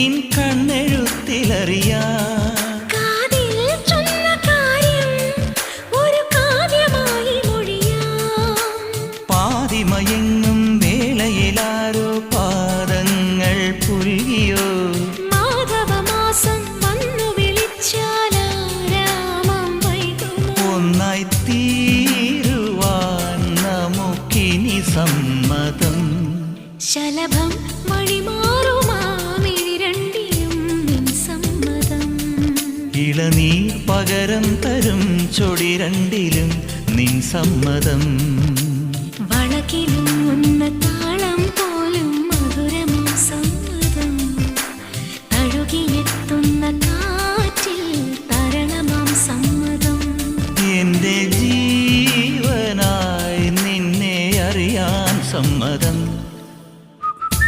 നിൻ കണ്ണെഴുത്തിലറിയാം. പാതിമയങ്ങും വേളയിലാരോ പാദങ്ങൾ പുൽകിയോ. മാധവമാസം വന്നു വിളിച്ചാലാരാമം വൈകുമോ. ഒന്നായി തീരുവാൻ നമുക്കിനി സമ്മതം. ശലഭം വഴിമാറുമാമിരണ്ടിലും നിൻ സമ്മതം. ഇളനീർ പകരം തരും ചൊടി രണ്ടിലും നിൻ സമ്മതം.